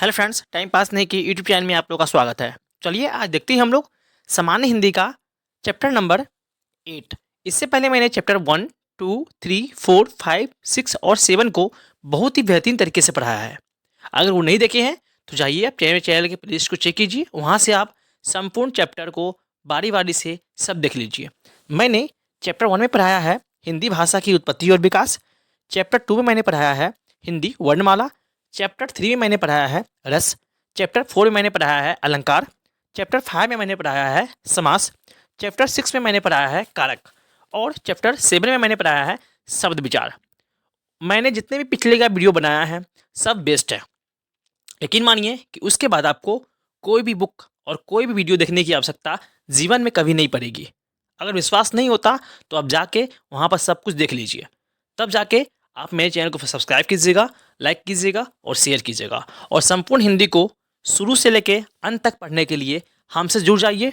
Hello friends, time pass नहीं की YouTube channel में आप लोगों का स्वागत है। चलिए आज देखते हैं हम लोग सामान्य हिंदी का चैप्टर नंबर 8। इससे पहले मैंने चैप्टर 1, 2, 3, 4, 5, 6 और 7 को बहुत ही बेहतरीन तरीके से पढ़ाया है। अगर वो नहीं देखे हैं तो जाइए आप चैनल के प्लेलिस्ट को चेक कीजिए, वहाँ से आप संपूर्ण चैप्टर को बारी बारी से सब देख लीजिए। मैंने चैप्टर 1 में पढ़ाया है हिंदी भाषा की उत्पत्ति और विकास। चैप्टर 2 में मैंने पढ़ाया है हिंदी वर्णमाला। चैप्टर 3 में मैंने पढ़ाया है रस। चैप्टर 4 में मैंने पढ़ाया है अलंकार। चैप्टर 5 में मैंने पढ़ाया है समास। चैप्टर 6 में मैंने पढ़ाया है कारक। और चैप्टर 7 में मैंने पढ़ाया है शब्द विचार। मैंने जितने भी पिछले का वीडियो बनाया है सब बेस्ट है। यकीन मानिए कि उसके बाद आपको कोई भी बुक और कोई भी वीडियो देखने की आवश्यकता जीवन में कभी नहीं पड़ेगी। अगर विश्वास नहीं होता तो आप जाके वहाँ पर सब कुछ देख लीजिए, तब जाके आप मेरे चैनल को सब्सक्राइब कीजिएगा, लाइक कीजिएगा और शेयर कीजिएगा। और संपूर्ण हिंदी को शुरू से लेके अंत तक पढ़ने के लिए हमसे जुड़ जाइए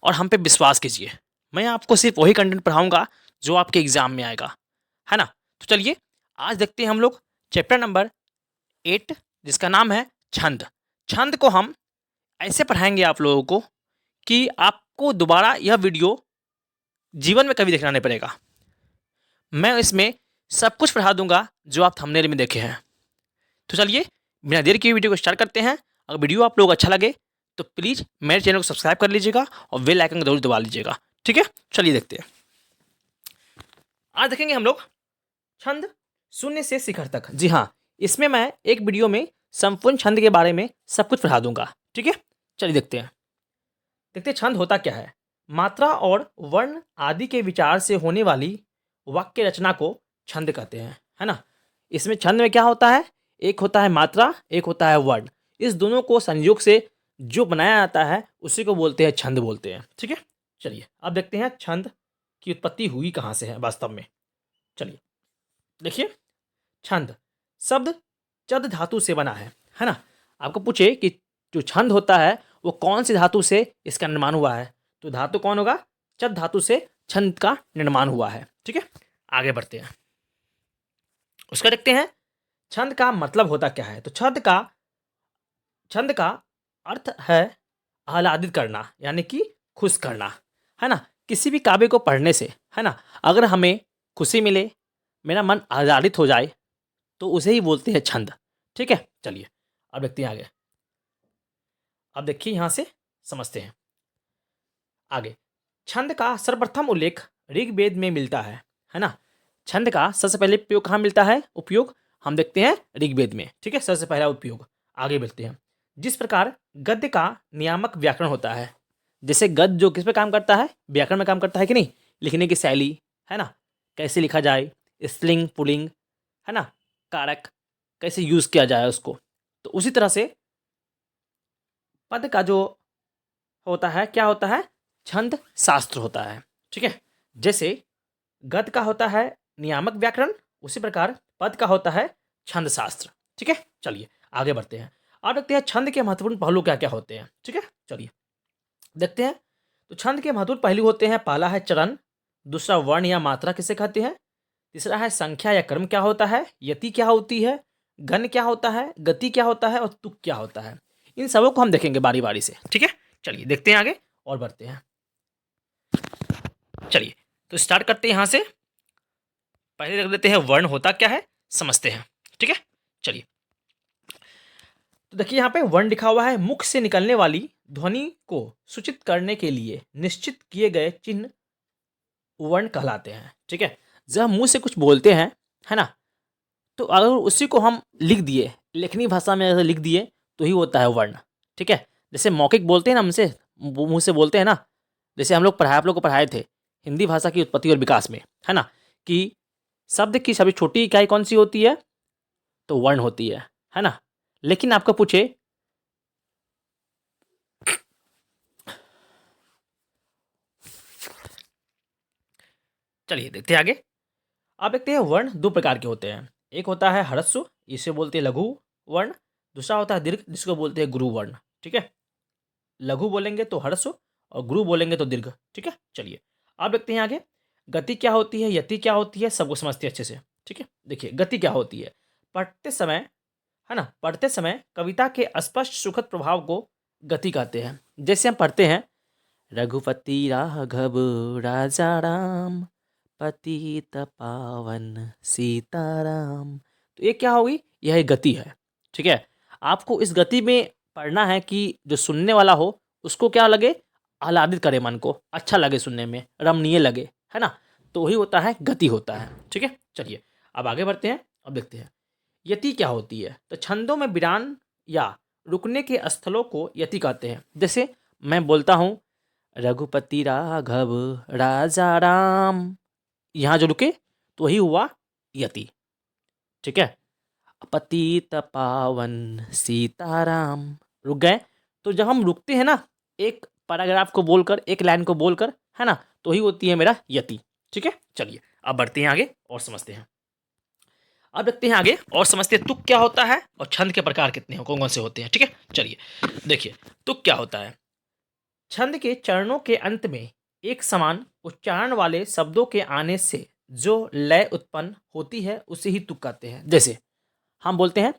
और हम पे विश्वास कीजिए। मैं आपको सिर्फ वही कंटेंट पढ़ाऊँगा जो आपके एग्ज़ाम में आएगा, है ना। तो चलिए आज देखते हैं हम लोग चैप्टर नंबर 8, जिसका नाम है छंद। छंद को हम ऐसे पढ़ाएंगे आप लोगों को कि आपको दोबारा यह वीडियो जीवन में कभी देखना नहीं पड़ेगा। मैं इसमें सब कुछ पढ़ा दूंगा जो आप थंबनेल में देखे हैं। तो चलिए बिना देर किए वीडियो को स्टार्ट करते हैं। अगर वीडियो आप लोग अच्छा लगे तो प्लीज़ मेरे चैनल को सब्सक्राइब कर लीजिएगा और बेल आइकन को जरूर दबा लीजिएगा, ठीक है। चलिए देखते हैं। आज देखेंगे हम लोग छंद शून्य से शिखर तक। जी हाँ, इसमें मैं एक वीडियो में संपूर्ण छंद के बारे में सब कुछ पढ़ा दूंगा, ठीक है। चलिए देखते हैं। देखते हैं छंद होता क्या है। मात्रा और वर्ण आदि के विचार से होने वाली वाक्य रचना को छंद कहते हैं, है ना। इसमें छंद में क्या होता है, एक होता है मात्रा, एक होता है वर्ण। इस दोनों को संयोग से जो बनाया जाता है उसी को बोलते हैं छंद बोलते हैं, ठीक है। चलिए अब देखते हैं छंद की उत्पत्ति हुई कहाँ से है वास्तव में। चलिए देखिए, छंद शब्द चद धातु से बना है ना। आपको पूछे कि जो छंद होता है वो कौन सी धातु से इसका निर्माण हुआ है, तो धातु कौन होगा, चद धातु से छंद का निर्माण हुआ है, ठीक है। आगे बढ़ते हैं, उसका देखते हैं छंद का मतलब होता क्या है। तो छंद का अर्थ है आह्लादित करना, यानी कि खुश करना, है ना। किसी भी काव्य को पढ़ने से, है ना, अगर हमें खुशी मिले, मेरा मन आह्लादित हो जाए, तो उसे ही बोलते हैं छंद, ठीक है। चलिए अब देखते हैं आगे। अब देखिए यहाँ से समझते हैं आगे। छंद का सर्वप्रथम उल्लेख ऋग्वेद में मिलता है ना। छंद का सबसे पहले उपयोग कहाँ मिलता है, उपयोग हम देखते हैं ऋग्वेद में, ठीक है। सबसे पहला उपयोग। आगे बढ़ते हैं। जिस प्रकार गद्य का नियामक व्याकरण होता है, जैसे गद्य जो किस पे काम करता है, व्याकरण में काम करता है कि नहीं, लिखने की शैली, है ना, कैसे लिखा जाए, स्त्रीलिंग पुल्लिंग, है ना, कारक कैसे यूज किया जाए उसको। तो उसी तरह से पद का जो होता है क्या होता है, छंद शास्त्र होता है, ठीक है। जैसे गद्य का होता है नियामक व्याकरण, उसी प्रकार पद का होता है छंद शास्त्र, ठीक है। चलिए आगे बढ़ते हैं। अब देखते हैं छंद के महत्वपूर्ण पहलू क्या क्या होते हैं, ठीक है। चलिए देखते हैं। तो छंद के महत्वपूर्ण पहलू होते हैं, पहला है चरण, दूसरा वर्ण या मात्रा किसे कहते हैं, तीसरा है संख्या या क्रम क्या होता है, यति क्या होती है, घन क्या होता है, गति क्या होता है और तुक क्या होता है। इन सबों को हम देखेंगे बारी बारी से, ठीक है। चलिए देखते हैं आगे और बढ़ते हैं। चलिए तो स्टार्ट करते हैं यहाँ से। पहले देख लेते हैं वर्ण होता क्या है, समझते हैं, ठीक है। चलिए तो देखिए यहाँ पे वर्ण लिखा हुआ है, मुख से निकलने वाली ध्वनि को सूचित करने के लिए निश्चित किए गए चिन्ह वर्ण कहलाते हैं, ठीक है। जब हम मुंह से कुछ बोलते हैं, है ना, तो अगर उसी को हम लिख दिए, लेखनी भाषा में अगर लिख दिए तो ही होता है वर्ण, ठीक है। जैसे मौखिक बोलते हैं ना, हमसे मुंह से बोलते हैं ना, जैसे हम लोग पढ़ाए, आप लोग को पढ़ाए थे हिंदी भाषा की उत्पत्ति और विकास में, है ना, कि शब्द की सभी छोटी इकाई कौन सी होती है, तो वर्ण होती है ना। लेकिन आपको पूछे चलिए देखते हैं आगे। आप देखते हैं वर्ण दो प्रकार के होते हैं, एक होता है ह्रस्व, इसे बोलते हैं लघु वर्ण, दूसरा होता है दीर्घ, जिसको बोलते हैं गुरु वर्ण, ठीक है। लघु बोलेंगे तो ह्रस्व और गुरु बोलेंगे तो दीर्घ, ठीक है। चलिए अब देखते हैं आगे। गति क्या होती है, यति क्या होती है, सबको समझते हैं अच्छे से, ठीक है। देखिए गति क्या होती है, पढ़ते समय है ना, पढ़ते समय कविता के स्पष्ट सुखद प्रभाव को गति कहते हैं। जैसे हम पढ़ते हैं, रघुपति राघव राजा राम, पतित पावन सीताराम। तो ये क्या होगी, यह एक गति है। ठीक है, आपको इस गति में पढ़ना है कि जो सुनने वाला हो उसको क्या लगे, आह्लादित करे, मन को अच्छा लगे, सुनने में रमणीय लगे, है ना। तो वही होता है, गति होता है। ठीक है, चलिए अब आगे बढ़ते हैं। अब देखते हैं यति क्या होती है। तो छंदों में विराम या रुकने के स्थलों को यति कहते हैं। जैसे मैं बोलता हूँ, रघुपति राघव राजा राम, यहाँ जो रुके तो वही हुआ यति। ठीक है, पतित पावन सीताराम, रुक गए। तो जब हम रुकते हैं ना, एक पैराग्राफ को बोलकर, एक लाइन को बोलकर, है ना, तो ही होती है मेरा यति। ठीक है, चलिए अब बढ़ते हैं आगे और समझते हैं। अब देखते हैं आगे और समझते हैं तुक क्या होता है और छंद के प्रकार कितने हैं, कौन कौन से होते हैं। ठीक है, चलिए देखिए तुक क्या होता है। छंद के चरणों के अंत में एक समान उच्चारण वाले शब्दों के आने से जो लय उत्पन्न होती है उसे ही तुक कहते हैं। जैसे हम बोलते हैं,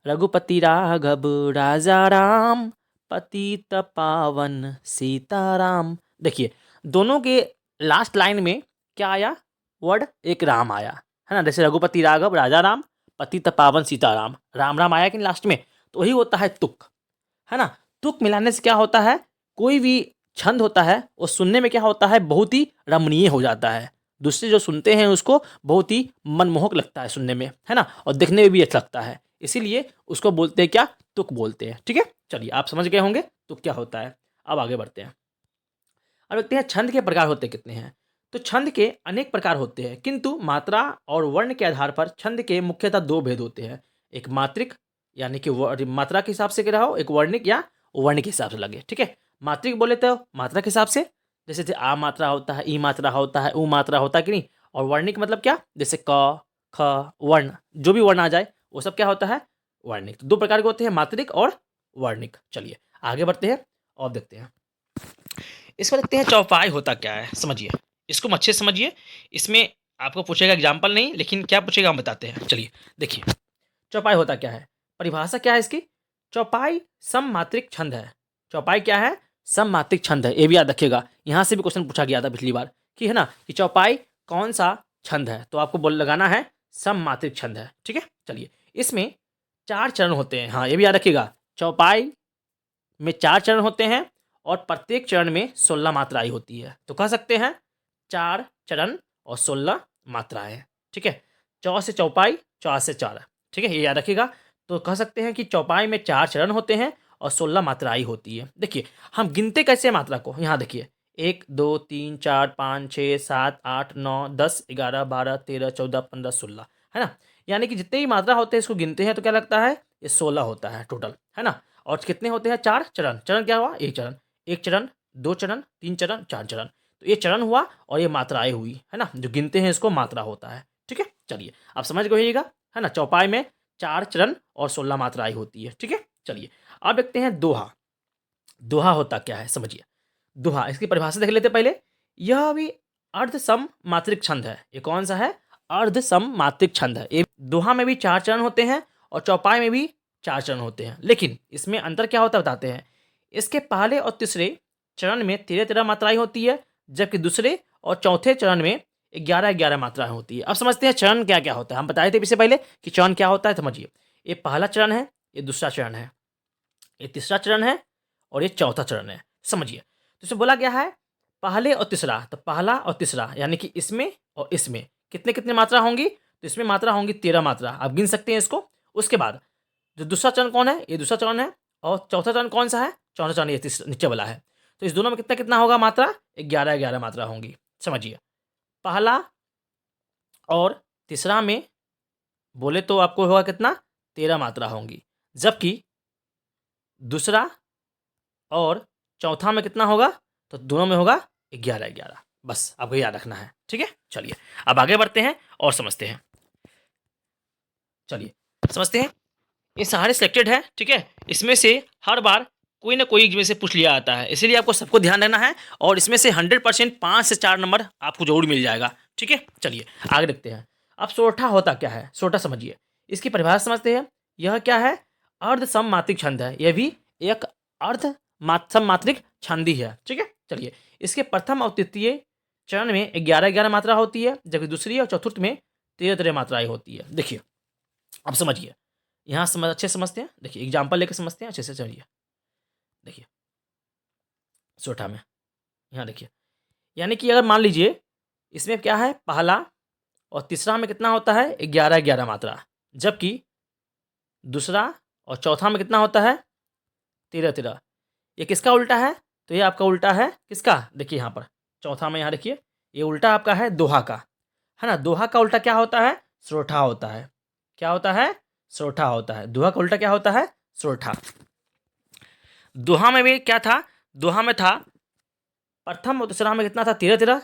रघुपति राघव राजा राम, पतित पावन सीताराम। देखिए दोनों के लास्ट लाइन में क्या आया, वर्ड एक राम आया, है ना। जैसे रघुपति राघव राजा राम, पतित पावन सीताराम, राम राम आया कि लास्ट में, तो वही होता है तुक, है ना। तुक मिलाने से क्या होता है, कोई भी छंद होता है वो सुनने में क्या होता है, बहुत ही रमणीय हो जाता है। दूसरे जो सुनते हैं उसको बहुत ही मनमोहक लगता है सुनने में, है ना, और देखने में भी अच्छा लगता है। इसीलिए उसको बोलते हैं क्या, तुक बोलते हैं। ठीक है, चलिए आप समझ गए होंगे तुक क्या होता है। अब आगे बढ़ते हैं। अब देखते हैं छंद के प्रकार होते कितने हैं। तो छंद के अनेक प्रकार होते हैं, किंतु मात्रा और वर्ण के आधार पर छंद के मुख्यतः दो भेद होते हैं। एक मात्रिक, यानी कि मात्रा के हिसाब से कह रहा हो, एक वर्णिक या वर्ण के हिसाब से लगे। ठीक है, मात्रिक बोले तो मात्रा के हिसाब से, जैसे आ मात्रा होता है, ई मात्रा होता है, उ मात्रा होता है कि नहीं। और वर्णिक मतलब क्या, जैसे क ख वर्ण, जो भी वर्ण आ जाए वो सब क्या होता है, वर्णिक। तो दो प्रकार के होते हैं, मात्रिक और वर्णिक। चलिए आगे बढ़ते हैं और देखते हैं। इसमें देखते हैं चौपाई होता क्या है, समझिए, इसको अच्छे से समझिए। इसमें आपको पूछेगा एग्जाम्पल नहीं, लेकिन क्या पूछेगा हम बताते हैं। चलिए देखिए चौपाई होता क्या है, परिभाषा क्या है इसकी। चौपाई सममात्रिक छंद है। चौपाई क्या है, सममात्रिक छंद है। ये भी याद रखिएगा, यहाँ से भी क्वेश्चन पूछा गया था पिछली बार कि, है ना, कि चौपाई कौन सा छंद है, तो आपको बोल लगाना है सममात्रिक छंद है। ठीक है, चलिए इसमें 4 चरण होते हैं। हाँ, ये भी याद रखिएगा, चौपाई में 4 चरण होते हैं और प्रत्येक चरण में 16 मात्राएं होती है। तो कह सकते हैं 4 चरण और 16 मात्राएं। ठीक है, चौ से चौपाई, चौ से 4। ठीक है, ये याद रखिएगा। तो कह सकते हैं कि चौपाई में 4 चरण होते हैं और 16 मात्राएं होती है। देखिए हम गिनते कैसे हैं मात्रा को, यहाँ देखिए 1 2 3 4 5 6 7 8 9 10 11 12 13 14 15 16, है ना। यानी कि जितने भी मात्रा होते हैं इसको गिनते हैं तो क्या लगता है, ये 16 होता है टोटल, है ना। और कितने होते हैं, 4 चरण। चरण क्या हुआ, एक चरण, 2 चरण, 3 चरण, 4 चरण। तो ये चरण हुआ और ये मात्राएं हुई, है ना, जो गिनते हैं इसको मात्रा होता है। ठीक है, चलिए आप समझ गइएगा, है ना। चौपाई में 4 चरण और 16 मात्राएं होती है। ठीक है, चलिए अब देखते हैं दोहा। दोहा होता क्या है, समझिए। दोहा, इसकी परिभाषा देख लेते पहले। यह भी अर्ध सम मात्रिक छंद है। ये कौन सा है, अर्ध सम मात्रिक छंद है। ये दोहा में भी 4 चरण होते हैं और चौपाई में भी 4 चरण होते हैं, लेकिन इसमें अंतर क्या होता है बताते हैं। इसके पहले और तीसरे चरण में 13-13 मात्राएं होती है, जबकि दूसरे और चौथे चरण में 11-11 मात्राएं होती है। अब समझते हैं चरण क्या क्या होता है। हम बताए थे इससे पहले कि चरण क्या होता है, समझिए। ये पहला चरण है, ये दूसरा चरण है, ये तीसरा चरण है और ये चौथा चरण है, समझिए। तो इसे बोला गया है पहले और तीसरा। तो पहला और तीसरा यानी कि इसमें और इसमें कितने कितने मात्रा होंगी, तो इसमें मात्रा होंगी 13 मात्रा, आप गिन सकते हैं इसको। उसके बाद जो दूसरा चरण कौन है, ये दूसरा चरण है, और चौथा चरण कौन सा है, चौथा चरण ये नीचे वाला है। तो इस दोनों में कितना कितना होगा मात्रा, 11-11 मात्रा होंगी, समझिए। पहला और तीसरा में बोले तो आपको होगा कितना, 13 मात्रा होंगी, जबकि दूसरा और चौथा में कितना होगा, तो दोनों में होगा 11-11। बस आपको याद रखना है। ठीक है, चलिए अब आगे बढ़ते हैं और समझते हैं। चलिए समझते हैं, ये सारे सिलेक्टेड है। ठीक है, इसमें से हर बार कोई ना कोई में से पूछ लिया आता है, इसीलिए आपको सबको ध्यान देना है और इसमें से 100% 5 से 4 नंबर आपको जरूर मिल जाएगा। ठीक है, चलिए आगे देखते हैं। अब सोरठा होता क्या है, सोरठा समझिए, इसकी परिभाषा समझते हैं। यह क्या है, अर्ध सममात्रिक छंद है, यह भी एक अर्ध सममात्रिक छंद ही है। ठीक है, चलिए इसके प्रथम और तृतीय चरण में 11-11 मात्रा होती है, जबकि दूसरी और चतुर्थ में 13-13 मात्राएं होती है। देखिए अब समझिए, यहाँ अच्छे समझते हैं। देखिए एग्जाम्पल लेकर समझते हैं अच्छे से। चलिए देखिए सोठा में यहाँ देखिए, यानी कि अगर मान लीजिए इसमें क्या है, पहला और तीसरा में कितना होता है 11-11 मात्रा, जबकि दूसरा और चौथा में कितना होता है 13-13। ये किसका उल्टा है, तो ये आपका उल्टा है किसका, देखिए यहाँ पर चौथा में, यहाँ देखिए ये उल्टा आपका है दोहा का, है ना। दोहा का उल्टा क्या होता है, श्रोठा होता है। क्या होता है, श्रोठा होता है। दोहा का उल्टा क्या होता है, श्रोठा। दोहा में भी क्या था, दोहा में था प्रथम और दूसरा में कितना था 13-13,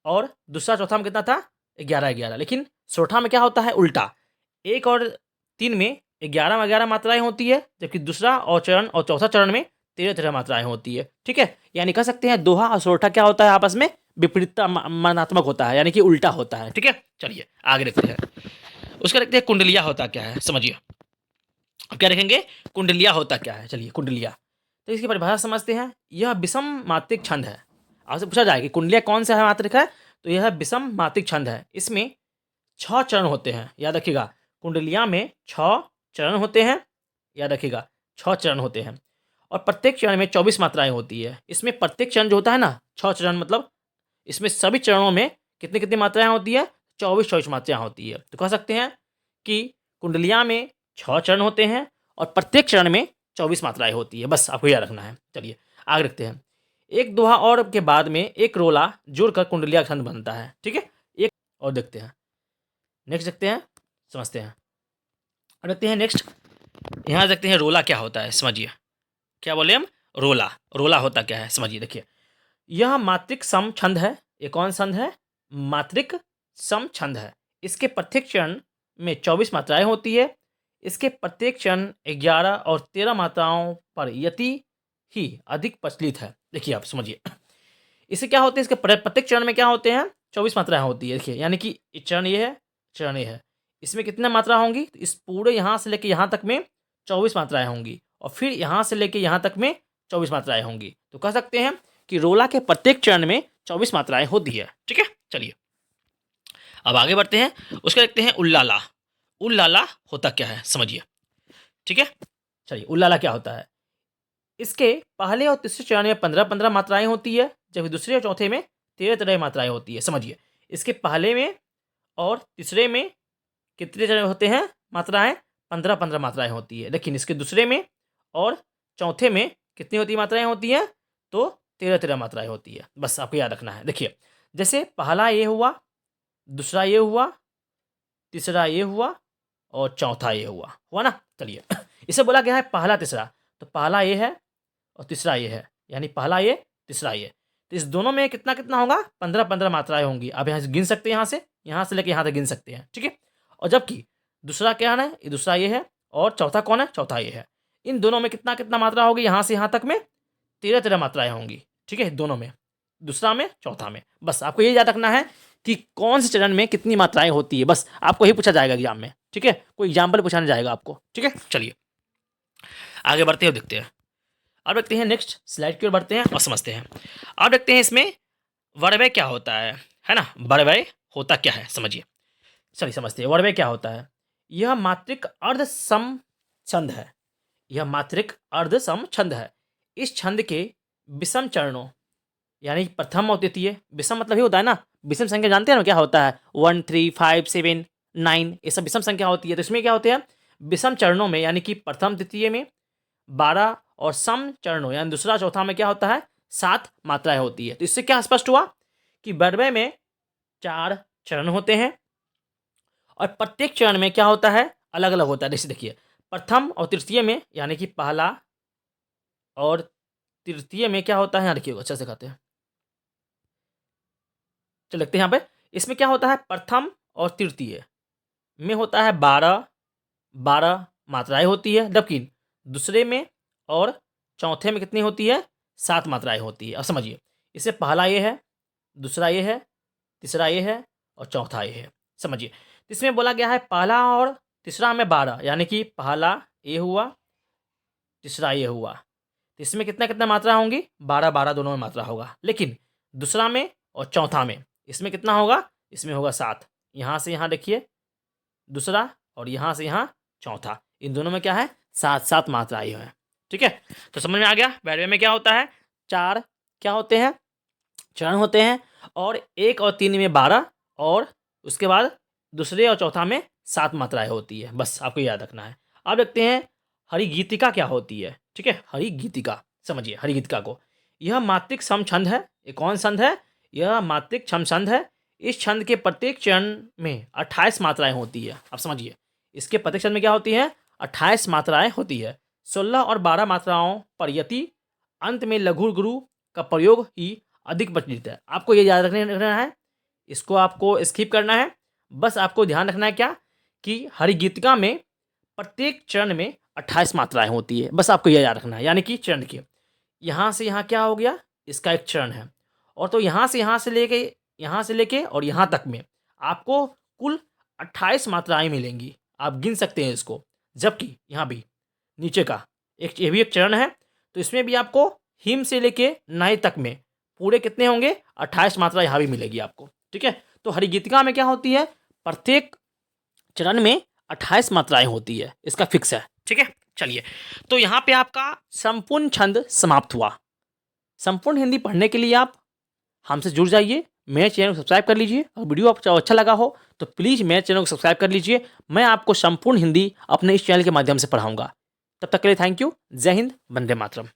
और दूसरा चौथा में कितना था 11-11। लेकिन श्रोठा में क्या होता है उल्टा, 1 और 3 में 11-11 मात्राएं होती है, जबकि दूसरा और चौथा चरण में 13-13 मात्राएं होती है। ठीक है, यानी कह सकते हैं दोहा और श्रोठा क्या होता है, आपस में विपरीत मानात्मक होता है, यानी कि उल्टा होता है। ठीक है, चलिए आगे देखते हैं। उसका देखते हैं कुंडलिया होता क्या है, समझिए। अब क्या देखेंगे, कुंडलिया होता क्या है। चलिए कुंडलिया, तो इसकी परिभाषा समझते हैं। यह विषम मात्रिक छंद है। आपसे पूछा जाए कि कुंडलिया कौन सा है मात्रिक है, तो यह विषम मात्रिक छंद है। इसमें 6 चरण होते हैं, याद रखिएगा। कुंडलिया में 6 चरण होते हैं, याद रखिएगा 6 चरण होते हैं, और प्रत्येक चरण में 24 मात्राएं होती है। इसमें प्रत्येक चरण जो होता है ना, 6 चरण मतलब इसमें सभी चरणों में कितनी कितनी मात्राएं होती है, 24-24 मात्राएं होती है। तो कह सकते हैं कि कुंडलिया में 6 चरण होते हैं और प्रत्येक चरण में 24 मात्राएं होती है। बस आपको याद रखना है। चलिए आगे रखते हैं। एक दोहा और के बाद में एक रोला जोड़कर कुंडलिया छंद बनता है। ठीक है, एक और देखते हैं, नेक्स्ट देखते हैं, समझते हैं। और देखते हैं नेक्स्ट, यहाँ देखते हैं रोला क्या होता है, समझिए। क्या बोले हम, रोला। रोला होता क्या है, समझिए। देखिए यह मात्रिक सम छंद है। ये कौन छंद है, मात्रिक सम छंद है। इसके प्रत्येक चरण में 24 मात्राएं होती है। इसके प्रत्येक चरण 11 और 13 मात्राओं पर यति ही अधिक प्रचलित है। देखिए आप समझिए, इससे क्या होते हैं, इसके प्रत्येक चरण में क्या होते हैं 24 मात्राएं होती है। देखिए यानी कि चरण ये है, चरण ये है, इसमें कितना मात्रा होंगी, तो इस पूरे यहाँ से लेके यहाँ तक में 24 मात्राएं होंगी, और फिर यहाँ से लेके यहाँ तक में 24 मात्राएं होंगी। तो कह सकते हैं कि रोला के प्रत्येक चरण में 24 मात्राएं होती है। ठीक है, चलिए अब आगे बढ़ते हैं। उसका देखते हैं उल्लाला। उल्लाला होता क्या है, समझिए। ठीक है, चलिए उल्लाला क्या होता है। इसके पहले और तीसरे चरण में 15-15 मात्राएं होती है, जबकि दूसरे और चौथे में 13-13 मात्राएं होती है। समझिए, इसके पहले में और तीसरे में कितने चरण होते हैं मात्राएं, 15-15 मात्राएं होती है। लेकिन इसके दूसरे में और चौथे में कितनी होती मात्राएं होती हैं, तो 13-13 मात्राएं होती है। बस आपको याद रखना है। देखिए जैसे पहला ये हुआ, दूसरा ये हुआ, तीसरा ये हुआ, और चौथा ये हुआ ना। चलिए इसे बोला गया है पहला तीसरा, तो पहला ये है और तीसरा ये है, यानी पहला ये तीसरा ये। तो इस दोनों में कितना कितना होगा, 15-15 मात्राएं होंगी। आप यहाँ से गिन सकते हैं, यहाँ से लेके यहाँ तक गिन सकते हैं। ठीक है, और जबकि दूसरा क्या है, ये दूसरा ये है, और चौथा कौन है, चौथा ये है। इन दोनों में कितना कितना मात्रा होगी, यहाँ से यहाँ तक में 13-13 मात्राएं होंगी। ठीक है, दोनों में, दूसरा में, चौथा में। बस आपको ये याद रखना है कि कौन से चरण में कितनी मात्राएं होती है। बस आपको ही पूछा जाएगा एग्जाम में। ठीक है, कोई एग्जाम्पल पूछाने जाएगा आपको। ठीक है, चलिए आगे बढ़ते हैं, देखते हैं। अब देखते हैं नेक्स्ट स्लाइड की ओर बढ़ते हैं और समझते हैं। अब देखते हैं इसमें वर्वय क्या होता है ना। वर्वय होता क्या है, समझिए। चलिए समझते हैं वर्वय क्या होता है। यह मात्रिक अर्ध सम छंद है। यह मात्रिक अर्ध सम छंद है। इस छंद के विषम चरणों, यानी प्रथम और तृतीय, विषम मतलब ही होता है ना, विषम संख्या जानते हैं ना क्या होता है, 1, 3, 5, 7, 9, ये सब विषम संख्या होती है। तो इसमें क्या होते हैं, विषम चरणों में, यानी कि प्रथम तृतीय में 12, और सम चरणों यानी दूसरा चौथा में क्या होता है 7 मात्राएं होती है। तो इससे क्या स्पष्ट हुआ कि वर्वय में 4 चरण होते हैं, और प्रत्येक चरण में क्या होता है, अलग अलग होता है। जैसे देखिए प्रथम और तृतीय में, यानी कि पहला और तृतीय में क्या होता है, यहाँ देखिए अच्छा से कहते हैं, चलो लिखते हैं यहाँ पे। इसमें क्या होता है, प्रथम और तृतीय में होता है 12 मात्राएं होती है, जबकि दूसरे में और चौथे में कितनी होती है, 7 मात्राएं होती है। अब समझिए, इससे पहला ये है, दूसरा ये है, तीसरा ये है, और चौथा ये है। समझिए, इसमें बोला गया है पहला और तीसरा में 12, यानी कि पहला ये हुआ, तीसरा ये हुआ, तो इसमें कितना कितना मात्रा होंगी, 12 12 दोनों में मात्रा होगा। लेकिन दूसरा में और चौथा में इसमें कितना होगा, इसमें होगा 7। यहाँ से यहाँ देखिए दूसरा और यहाँ से यहाँ चौथा, इन दोनों में क्या है, 7 7 मात्राएं हैं। ठीक है, तो समझ में आ गया। बैरवे में क्या होता है, 4 क्या होते हैं, चरण होते हैं, और 1 और 3 में 12, और उसके बाद दूसरे और चौथा में 7 मात्राएं होती है। बस आपको याद रखना है। अब देखते हैं हरिगीतिका क्या होती है। ठीक है, हरिगीतिका समझिए हरिगीतिका को। यह मात्रिक सम छंद है। ये कौन छंद है, यह मात्रिक सम छंद है। इस छंद के प्रत्येक चरण में 28 मात्राएं होती है। आप समझिए, इसके प्रत्येक छंद में क्या होती है, 28 मात्राएं होती है। 16 और 12 मात्राओं पर यति, अंत में लघु गुरु का प्रयोग ही अधिक प्रचलित है। आपको ये याद रखना है, इसको आपको स्किप करना है। बस आपको ध्यान रखना है क्या, कि हरिगीतिका में प्रत्येक चरण में 28 मात्राएं होती है। बस आपको यह याद रखना है, यानी कि चरण की यहाँ से यहाँ क्या हो गया, इसका एक चरण है, और तो यहाँ से लेके और यहाँ तक में आपको कुल 28 मात्राएं मिलेंगी। आप गिन सकते हैं इसको। जबकि यहाँ भी नीचे का एक, ये भी एक चरण है, तो इसमें भी आपको हिम से लेके नाई तक में पूरे कितने होंगे, 28 मात्रा यहाँ भी मिलेगी आपको। ठीक है, तो हरिगीतिका में क्या होती है, प्रत्येक चरण में 28 मात्राएं होती है, इसका फिक्स है। ठीक है, चलिए, तो यहाँ पे आपका संपूर्ण छंद समाप्त हुआ। संपूर्ण हिंदी पढ़ने के लिए आप हमसे जुड़ जाइए, मेरे चैनल को सब्सक्राइब कर लीजिए, और वीडियो आपको अच्छा लगा हो तो प्लीज़ मेरे चैनल को सब्सक्राइब कर लीजिए। मैं आपको संपूर्ण हिंदी अपने इस चैनल के माध्यम से पढ़ाऊंगा। तब तक के लिए थैंक यू। जय हिंद, वंदे मातरम।